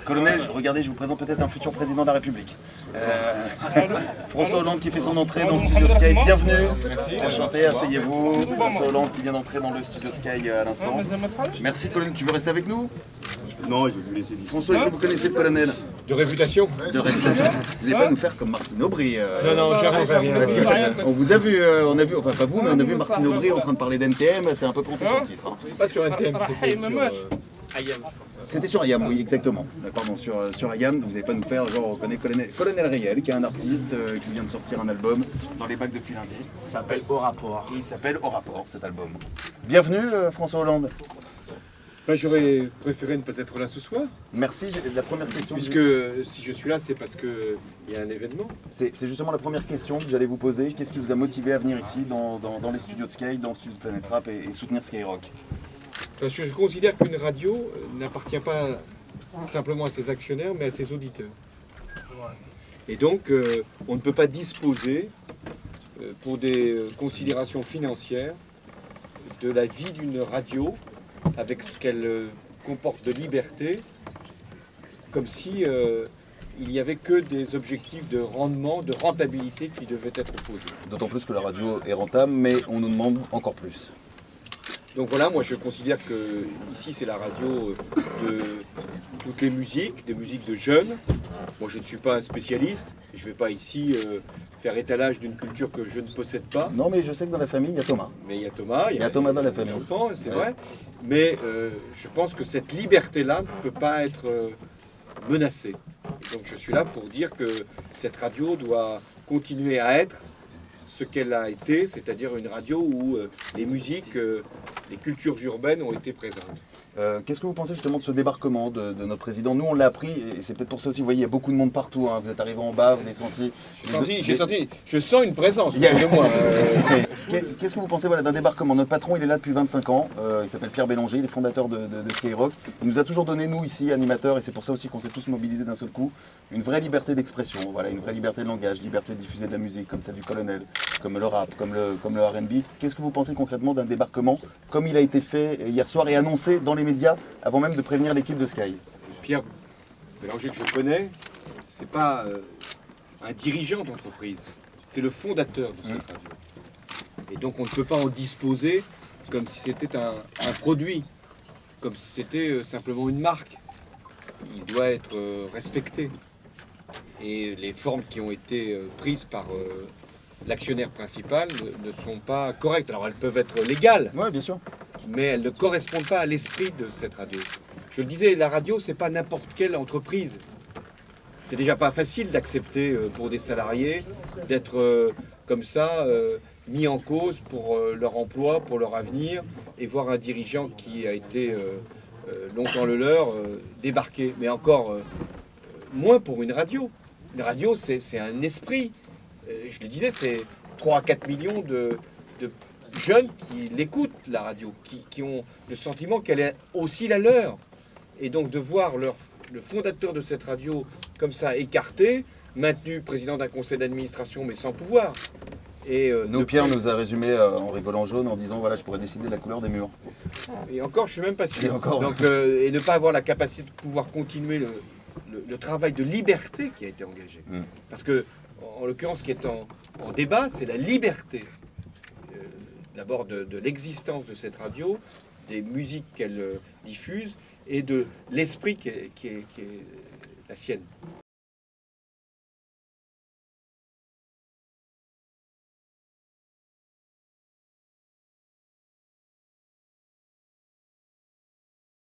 Colonel, regardez, je vous présente peut-être un futur président de la République. François Hollande qui fait son entrée dans le studio de Sky. Bienvenue. Merci. Enchanté, asseyez-vous. François Hollande qui vient d'entrer dans le studio de Sky à l'instant. Merci, Colonel. Tu veux rester avec nous? Non, je vais vous laisser dire. François, est-ce que vous connaissez le colonel? De réputation? De réputation. Vous n'allez pas nous faire comme Martine Aubry. Non, j'arrive rien. Parce que, on vous a vu, enfin pas vous, mais on a vu Martine Aubry en train de parler d'NTM, c'est un peu planté sur le titre. Hein. Pas sur NTM, c'était sur IAM. C'était sur IAM, oui, exactement. Pardon, sur IAM, vous n'allez pas nous faire, genre, on connaît Colonel Riel, qui est un artiste qui vient de sortir un album dans les bacs depuis lundi. Ça s'appelle Au Rapport. Il s'appelle Au Rapport, cet album. Bienvenue, François Hollande. J'aurais préféré ne pas être là ce soir. Merci, la première question... Puisque si je suis là, c'est parce qu'il y a un événement. C'est justement la première question que j'allais vous poser. Qu'est-ce qui vous a motivé à venir ici, dans les studios de Sky, dans le studio de Planète Rap et soutenir Skyrock? Parce que je considère qu'une radio n'appartient pas simplement à ses actionnaires, mais à ses auditeurs. Et donc, on ne peut pas disposer, pour des considérations financières, de la vie d'une radio avec ce qu'elle comporte de liberté, comme si il n'y avait que des objectifs de rendement, de rentabilité qui devaient être posés. D'autant plus que la radio est rentable, mais on nous demande encore plus. Donc voilà, moi je considère que ici c'est la radio de toutes les musiques, des musiques de jeunes. Moi je ne suis pas un spécialiste, je ne vais pas ici faire étalage d'une culture que je ne possède pas. Non, mais je sais que dans la famille, il y a Thomas. Mais il y a Thomas, il y a Thomas dans la famille. Des enfants, c'est vrai. Mais je pense que cette liberté-là ne peut pas être menacée. Et donc je suis là pour dire que cette radio doit continuer à être ce qu'elle a été, c'est-à-dire une radio où les musiques, les cultures urbaines ont été présentes. Qu'est-ce que vous pensez justement de ce débarquement de notre président? Nous, on l'a appris, et c'est peut-être pour ça aussi, vous voyez, il y a beaucoup de monde partout. Hein. Vous êtes arrivé en bas, vous avez senti... Je sens une présence de moi. Qu'est-ce que vous pensez d'un débarquement? Notre patron, il est là depuis 25 ans, il s'appelle Pierre Bélanger, il est fondateur de Skyrock. Il nous a toujours donné, nous, ici, animateurs, et c'est pour ça aussi qu'on s'est tous mobilisés d'un seul coup, une vraie liberté d'expression, voilà, une vraie liberté de langage, liberté de diffuser de la musique, comme celle du Colonel, comme le rap, comme le R&B. Qu'est-ce que vous pensez concrètement d'un débarquement, comme il a été fait hier soir et annoncé dans les médias, avant même de prévenir l'équipe de Sky? Pierre Bélanger, que je connais, c'est pas un dirigeant d'entreprise, c'est le fondateur de cette radio. Et donc on ne peut pas en disposer comme si c'était un produit, comme si c'était simplement une marque. Il doit être respecté. Et les formes qui ont été prises par l'actionnaire principal ne sont pas correctes. Alors elles peuvent être légales, Oui, bien sûr, mais elles ne correspondent pas à l'esprit de cette radio. Je le disais, la radio, c'est pas n'importe quelle entreprise. C'est déjà pas facile d'accepter pour des salariés d'être comme ça, mis en cause pour leur emploi, pour leur avenir, et voir un dirigeant qui a été longtemps le leur débarquer. Mais encore moins pour une radio. Une radio, c'est un esprit. Je le disais, c'est 3 à 4 millions de jeunes qui l'écoutent, la radio, qui ont le sentiment qu'elle est aussi la leur. Et donc de voir le fondateur de cette radio comme ça écarté, maintenu président d'un conseil d'administration mais sans pouvoir. Et Pierre nous a résumé en rigolant jaune en disant voilà, je pourrais décider de la couleur des murs. Et encore, je suis même pas sûr. Et encore. Donc, et ne pas avoir la capacité de pouvoir continuer le travail de liberté qui a été engagé. Parce que, en l'occurrence, ce qui est en débat, c'est la liberté. D'abord de l'existence de cette radio, des musiques qu'elle diffuse et de l'esprit qui est la sienne.